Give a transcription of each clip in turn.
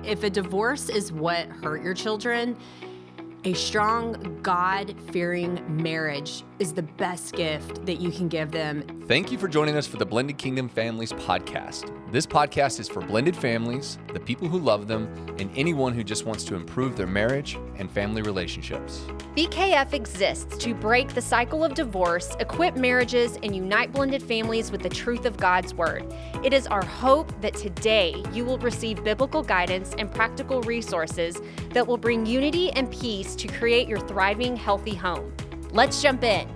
if a divorce is what hurt your children, a strong, God-fearing marriage is the best gift that you can give them. Thank you for joining us for the Blended Kingdom Families podcast. This podcast is for blended families, the people who love them, and anyone who just wants to improve their marriage and family relationships. BKF exists to break the cycle of divorce, equip marriages, and unite blended families with the truth of God's Word. It is our hope that today you will receive biblical guidance and practical resources that will bring unity and peace to create your thriving, healthy home. Let's jump in.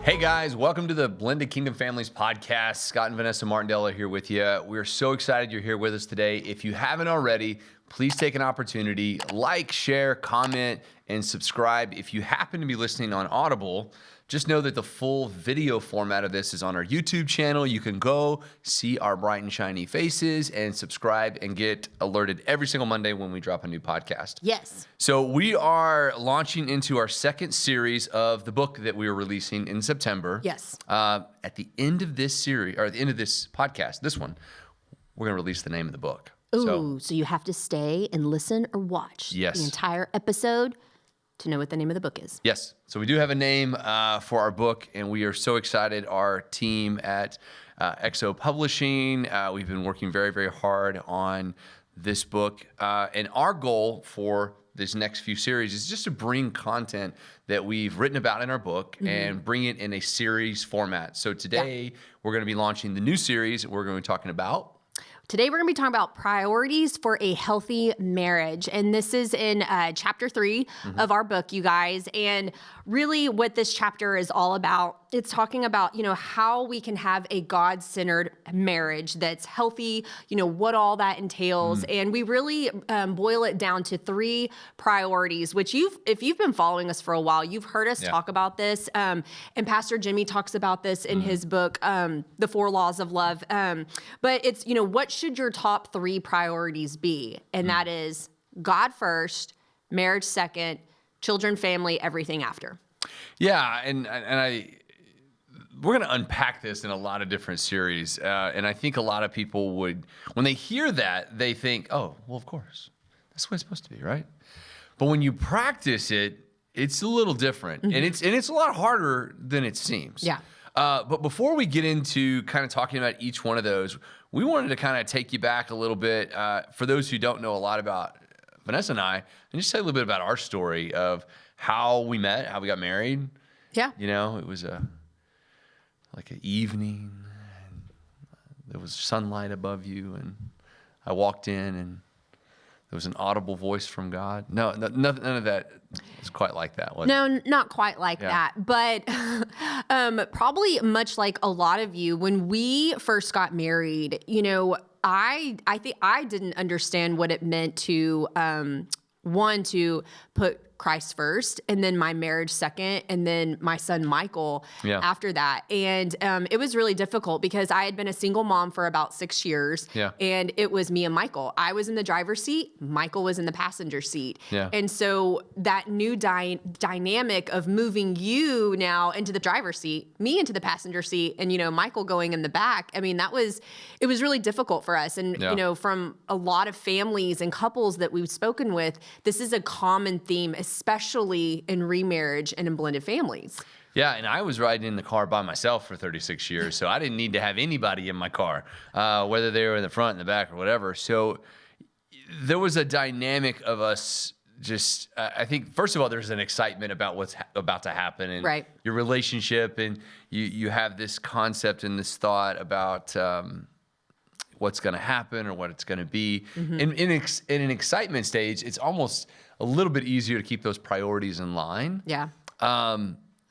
Hey guys, welcome to the Blended Kingdom Families podcast. Scott and Vanessa Martindale are here with you. We're so excited you're here with us today. If you haven't already, please take an opportunity, like, share, comment, and subscribe. If you happen to be listening on Audible, just know that the full video format of this is on our YouTube channel. You can go see our bright and shiny faces and subscribe and get alerted every single Monday when we drop a new podcast. Yes. So we are launching into our second series of the book that we are releasing in September. Yes. At the end of this series, or at the end of this podcast, this one, we're going to release the name of the book. Ooh, so you have to stay and listen or watch the entire episode to know what the name of the book is. Yes. So we do have a name for our book, and we are so excited. Our team at XO Publishing, we've been working very, very hard on this book. And our goal for this next few series is just to bring content that we've written about in our book and bring it in a series format. So today we're going to be launching the new series. We're going to be talking about Today, we're going to be talking about priorities for a healthy marriage. And this is in chapter 3 of our book, you guys. And really what this chapter is all about, it's talking about, how we can have a God-centered marriage that's healthy, what all that entails. And we really boil it down to 3 priorities, which if you've been following us for a while, you've heard us talk about this. And Pastor Jimmy talks about this in his book, The 4 Laws of Love. But it's, what should your top 3 priorities be? And that is God first, marriage second, children, family, everything after. Yeah, and we're going to unpack this in a lot of different series. And I think a lot of people would, when they hear that, they think, oh, well, of course. That's the way it's supposed to be, right? But when you practice it, it's a little different. And it's a lot harder than it seems. Yeah. But before we get into kind of talking about each one of those, we wanted to kind of take you back a little bit. For those who don't know a lot about Vanessa and I, and just tell you a little bit about our story of how we met, how we got married. Yeah. It was like an evening, and there was sunlight above you, and I walked in, and there was an audible voice from God. No, none of that was quite like that, was it? No, not quite like that. But probably much like a lot of you, when we first got married, I think I didn't understand what it meant to, to put Christ first, and then my marriage second, and then my son Michael after that. And it was really difficult because I had been a single mom for about 6 years, and it was me and Michael. I was in the driver's seat, Michael was in the passenger seat. And so that new dynamic of moving you now into the driver's seat, me into the passenger seat, and Michael going in the back, it was really difficult for us. And from a lot of families and couples that we've spoken with, this is a common theme, especially in remarriage and in blended families. Yeah, and I was riding in the car by myself for 36 years, so I didn't need to have anybody in my car, whether they were in the front, in the back, or whatever. So there was a dynamic of us just, I think, first of all, there's an excitement about what's about to happen and your relationship, and you have this concept and this thought about what's going to happen or what it's going to be. In an excitement stage, it's almost a little bit easier to keep those priorities in line. Yeah.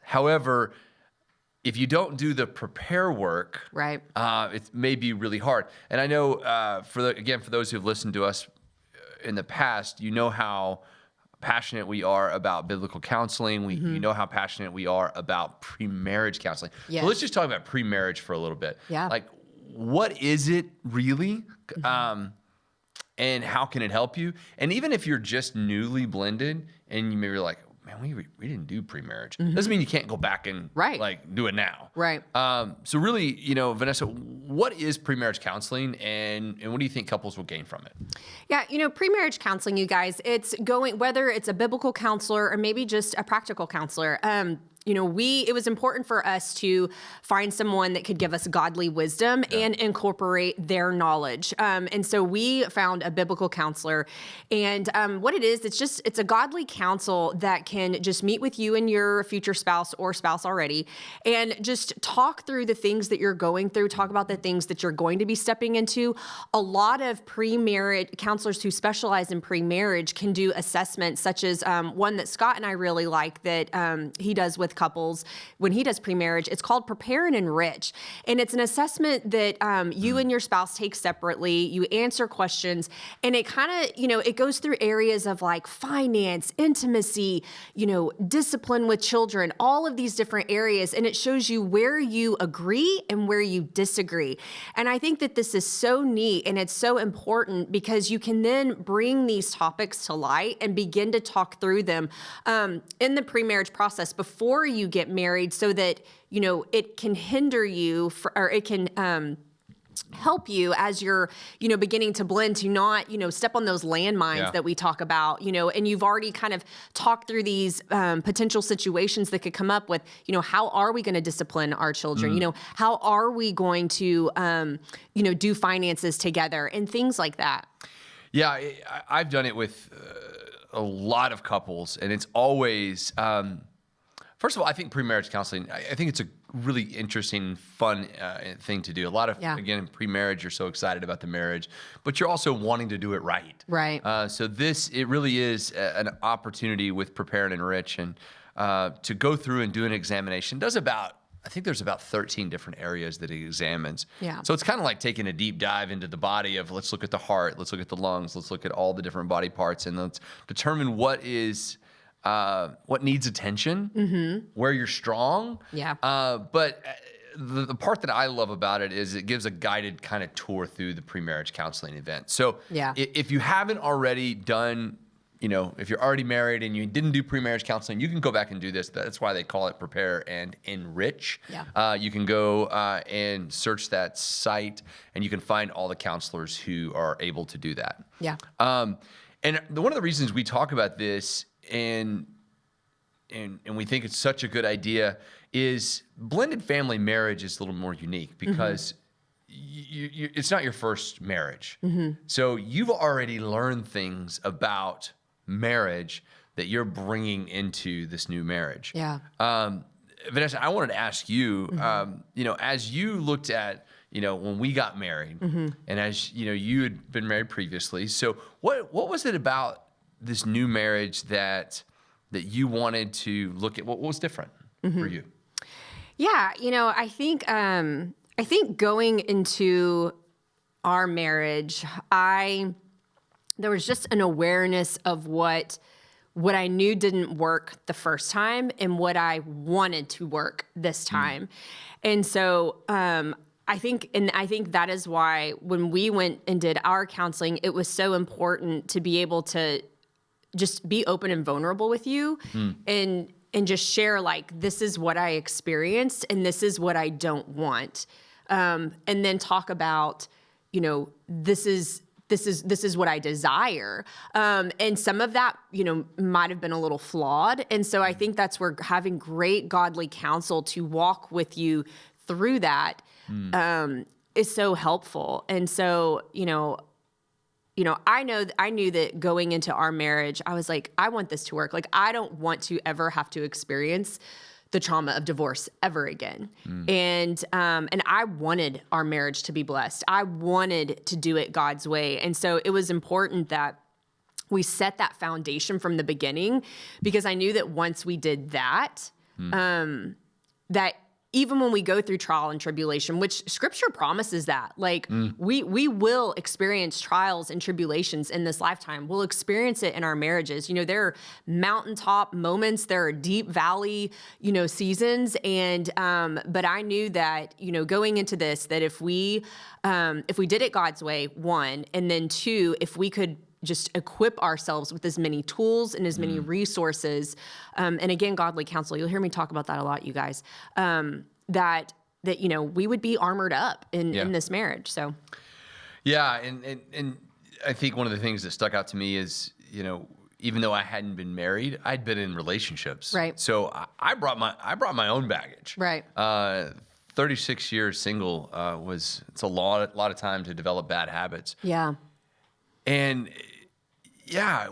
However, if you don't do the prepare work, it may be really hard. And I know, for those who've listened to us in the past, you know how passionate we are about biblical counseling. You know how passionate we are about pre-marriage counseling. Yes. So let's just talk about pre-marriage for a little bit. Yeah. Like, what is it really? And how can it help you? And even if you're just newly blended and you maybe like, man, we didn't do pre-marriage. Doesn't mean you can't go back and like do it now. Right. So really, Vanessa, what is pre-marriage counseling, and what do you think couples will gain from it? Yeah, pre-marriage counseling, you guys, it's whether it's a biblical counselor or maybe just a practical counselor. It was important for us to find someone that could give us godly wisdom and incorporate their knowledge. And so we found a biblical counselor. And what it is, it's a godly counsel that can just meet with you and your future spouse or spouse already and just talk through the things that you're going through, talk about the things that you're going to be stepping into. A lot of pre-marriage counselors who specialize in pre-marriage can do assessments such as one that Scott and I really like that he does with couples when he does pre-marriage. It's called Prepare and Enrich. And it's an assessment that you and your spouse take separately. You answer questions, and it kind of, it goes through areas of like finance, intimacy, discipline with children, all of these different areas. And it shows you where you agree and where you disagree. And I think that this is so neat and it's so important because you can then bring these topics to light and begin to talk through them in the pre-marriage process before you get married so that, it can hinder you or it can help you as you're, beginning to blend to not, step on those landmines that we talk about, and you've already kind of talked through these potential situations that could come up with, how are we going to discipline our children? How are we going to, do finances together and things like that? Yeah, I've done it with a lot of couples, and it's always, first of all, I think pre-marriage counseling, I think it's a really interesting, fun thing to do. A lot of, again, in pre-marriage, you're so excited about the marriage, but you're also wanting to do it right. Right. So it really is an opportunity with Prepare and Enrich, and to go through and do an examination. I think there's about 13 different areas that it examines. Yeah. So it's kind of like taking a deep dive into the body of, let's look at the heart, let's look at the lungs, let's look at all the different body parts, and let's determine what needs attention, where you're strong. Yeah. But the part that I love about it is it gives a guided kind of tour through the pre-marriage counseling event. So if you haven't already done, if you're already married and you didn't do pre-marriage counseling, you can go back and do this. That's why they call it Prepare and Enrich. Yeah. You can go and search that site, and you can find all the counselors who are able to do that. Yeah. And one of the reasons we talk about this and we think it's such a good idea is blended family marriage is a little more unique because it's not your first marriage. So you've already learned things about marriage that you're bringing into this new marriage. Yeah. Vanessa, I wanted to ask you, as you looked at, when we got married, and as you had been married previously, so what was it about this new marriage that you wanted to look at? What was different for you? Yeah, I think going into our marriage, there was just an awareness of what I knew didn't work the first time and what I wanted to work this time. And so I think that is why when we went and did our counseling, it was so important to be able to just be open and vulnerable with you and just share, like, this is what I experienced and this is what I don't want. And then talk about, this is what I desire. And some of that, might have been a little flawed. And so I think that's where having great godly counsel to walk with you through that is so helpful. And so, I knew that going into our marriage, I was like, I want this to work. Like, I don't want to ever have to experience the trauma of divorce ever again. And I wanted our marriage to be blessed. I wanted to do it God's way. And so it was important that we set that foundation from the beginning, because I knew that once we did that, that even when we go through trial and tribulation, which Scripture promises that, like, we will experience trials and tribulations in this lifetime. We'll experience it in our marriages. There are mountaintop moments, there are deep valley, seasons. And, but I knew that, going into this, that if we did it God's way, one, and then two, if we could just equip ourselves with as many tools and as many resources. And again, godly counsel, you'll hear me talk about that a lot, you guys, that we would be armored up in this marriage. So. Yeah. And I think one of the things that stuck out to me is, even though I hadn't been married, I'd been in relationships. Right. So I brought my own baggage. Right. 36 years single it's a lot of time to develop bad habits. Yeah. And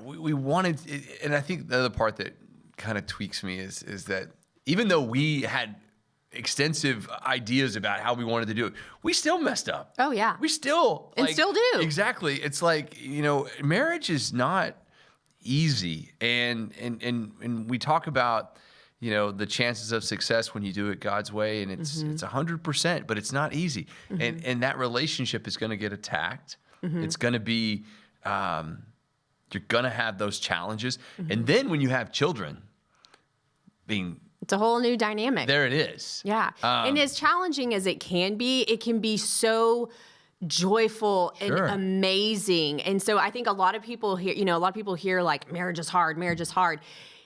we wanted, and I think the other part that kind of tweaks me is that even though we had extensive ideas about how we wanted to do it, we still messed up. Oh yeah. We still and still do. Exactly. It's like, marriage is not easy, and we talk about the chances of success when you do it God's way, and it's 100%, but it's not easy. And that relationship is going to get attacked. It's going to be you're going to have those challenges, and then when you have children, it's a whole new dynamic. There it is. Yeah. And as challenging as it can be so joyful and amazing. And so I think a lot of people hear like marriage is hard.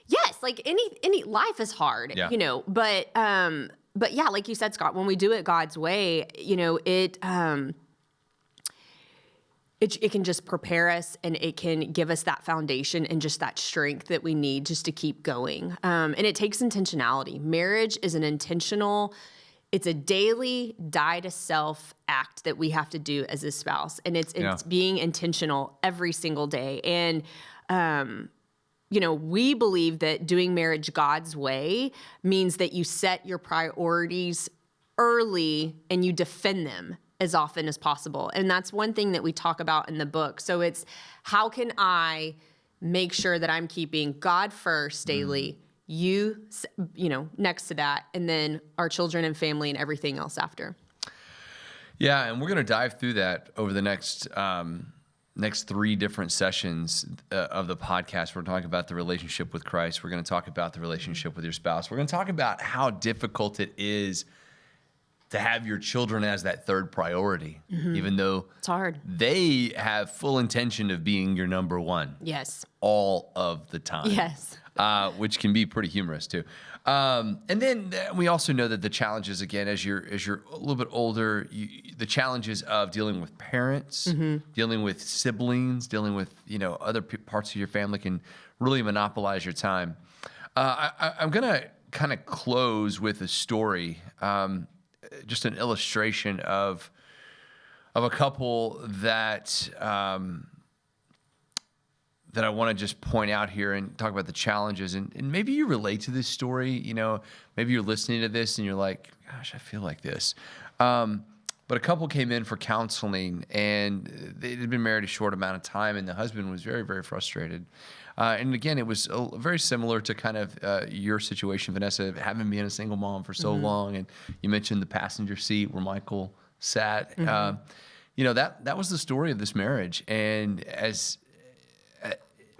Yes, like any life is hard, but yeah, like you said, Scott, when we do it God's way, it can just prepare us, and it can give us that foundation and just that strength that we need just to keep going. And it takes intentionality. Marriage is it's a daily die to self act that we have to do as a spouse. And it's being intentional every single day. And, we believe that doing marriage God's way means that you set your priorities early and you defend them as often as possible. And that's one thing that we talk about in the book. So it's, how can I make sure that I'm keeping God first daily, you next to that, and then our children and family and everything else after. Yeah, and we're going to dive through that over the next 3 different sessions of the podcast. We're talking about the relationship with Christ. We're going to talk about the relationship with your spouse. We're going to talk about how difficult it is to have your children as that third priority, even though it's hard. They have full intention of being your number one. Yes. All of the time. Yes. Which can be pretty humorous too. And then we also know that the challenges, again, as you're a little bit older, the challenges of dealing with parents, dealing with siblings, dealing with other parts of your family can really monopolize your time. I'm gonna kind of close with a story, just an illustration of a couple that I want to just point out here and talk about the challenges. And maybe you relate to this story. Maybe you're listening to this and you're like, gosh, I feel like this. But a couple came in for counseling, and they had been married a short amount of time, and the husband was very, very frustrated. And again, it was very similar to kind of your situation, Vanessa, having been a single mom for so long. And you mentioned the passenger seat where Michael sat. That was the story of this marriage. And as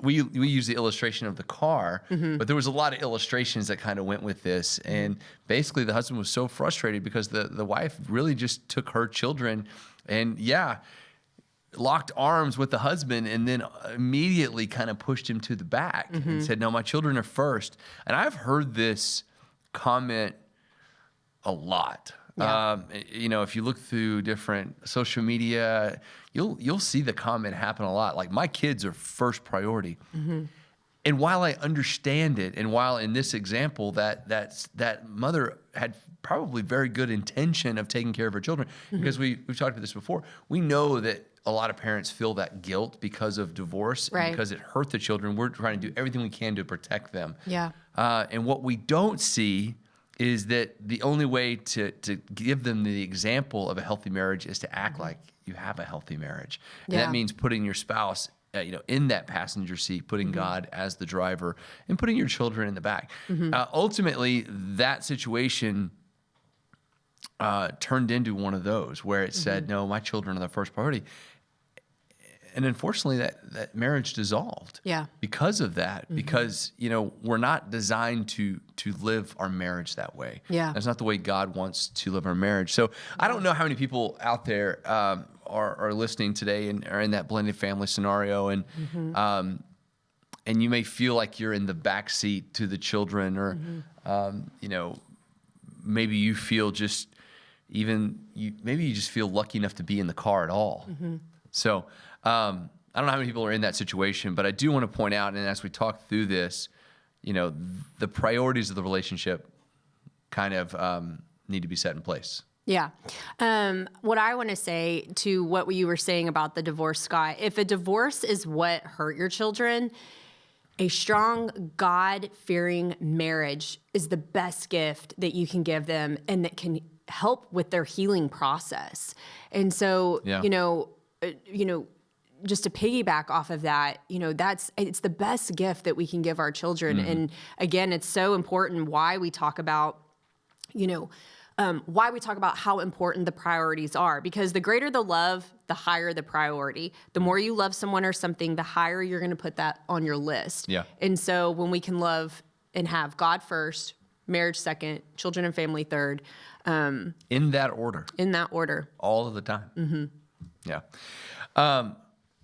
we use the illustration of the car, but there was a lot of illustrations that kind of went with this. And basically the husband was so frustrated because the wife really just took her children and locked arms with the husband, and then immediately kind of pushed him to the back and said, no, my children are first. And I've heard this comment a lot. Yeah. If you look through different social media, you'll see the comment happen a lot. Like, my kids are first priority. And while I understand it, and while in this example that mother had probably very good intention of taking care of her children, because we've talked about this before, we know that a lot of parents feel that guilt because of divorce, and because it hurt the children. We're trying to do everything we can to protect them. Yeah. And what we don't see is that the only way to give them the example of a healthy marriage is to act like you have a healthy marriage. And that means putting your spouse in that passenger seat, putting God as the driver, and putting your children in the back. Ultimately, that situation turned into one of those where it said, no, my children are the first priority. And unfortunately, that marriage dissolved. Yeah. Because of that, because we're not designed to live our marriage that way. Yeah. That's not the way God wants to live our marriage. So I don't know how many people out there are listening today and are in that blended family scenario, and and you may feel like you're in the back seat to the children, or maybe you feel maybe you just feel lucky enough to be in the car at all. So I don't know how many people are in that situation, but I do want to point out, and as we talk through this, the priorities of the relationship kind of need to be set in place. Yeah. What I want to say to what you were saying about the divorce, Scott, if a divorce is what hurt your children, a strong, God-fearing marriage is the best gift that you can give them, and that can help with their healing process. And so, just to piggyback off of that, it's the best gift that we can give our children. And again, it's so important why we talk about, how important the priorities are, because the greater the love, the higher the priority. The more you love someone or something, the higher you're going to put that on your list. Yeah. And so when we can love and have God first, marriage second, children and family third. In that order. In that order. All of the time. Yeah.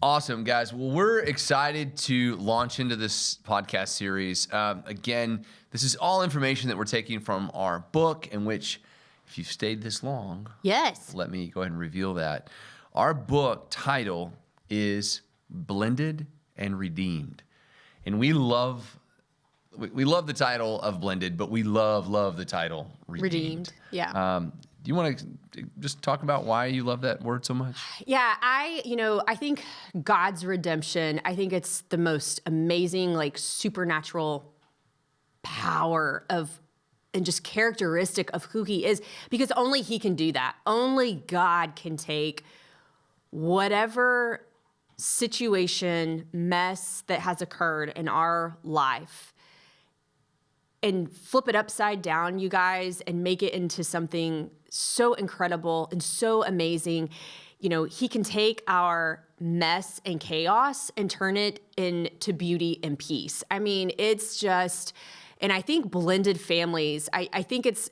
Awesome, guys. Well, we're excited to launch into this podcast series. Again, this is all information that we're taking from our book, in which, if you've stayed this long, yes, let me go ahead and reveal that. Our book title is Blended and Redeemed. And we love the title of Blended, but we love the title Redeemed. Yeah. Do you want to just talk about why you love that word so much? Yeah, I think God's redemption, I think it's the most amazing, supernatural power and just characteristic of who he is, because only he can do that. Only God can take whatever situation, mess that has occurred in our life and flip it upside down, you guys, and make it into something so incredible and so amazing. He can take our mess and chaos and turn it into beauty and peace. I mean, it's just, and I think blended families, I think it's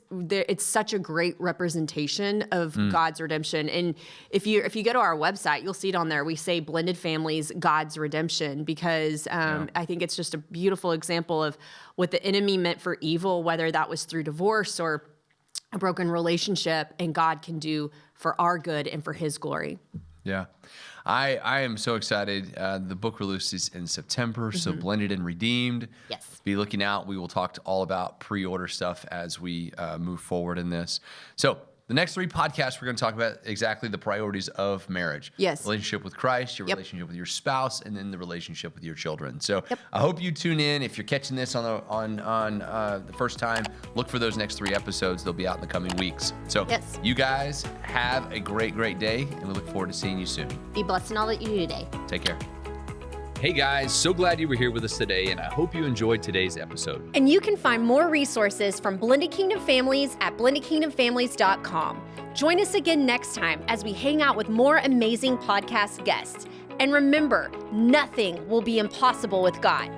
such a great representation of God's redemption. And if you go to our website, you'll see it on there. We say blended families, God's redemption, because I think it's just a beautiful example of what the enemy meant for evil, whether that was through divorce or a broken relationship, and God can do for our good and for his glory. Yeah. I am so excited. The book releases in September, so Blended and Redeemed. Yes. Be looking out. We will talk all about pre-order stuff as we move forward in this. So the next 3 podcasts, we're going to talk about exactly the priorities of marriage. Yes. Relationship with Christ, your relationship with your spouse, and then the relationship with your children. So I hope you tune in. If you're catching this on the first time, look for those next 3 episodes. They'll be out in the coming weeks. So you guys have a great day, and we look forward to seeing you soon. Be blessed in all that you do today. Take care. Hey guys, so glad you were here with us today, and I hope you enjoyed today's episode. And you can find more resources from Blended Kingdom Families at blendedkingdomfamilies.com. Join us again next time as we hang out with more amazing podcast guests. And remember, nothing will be impossible with God.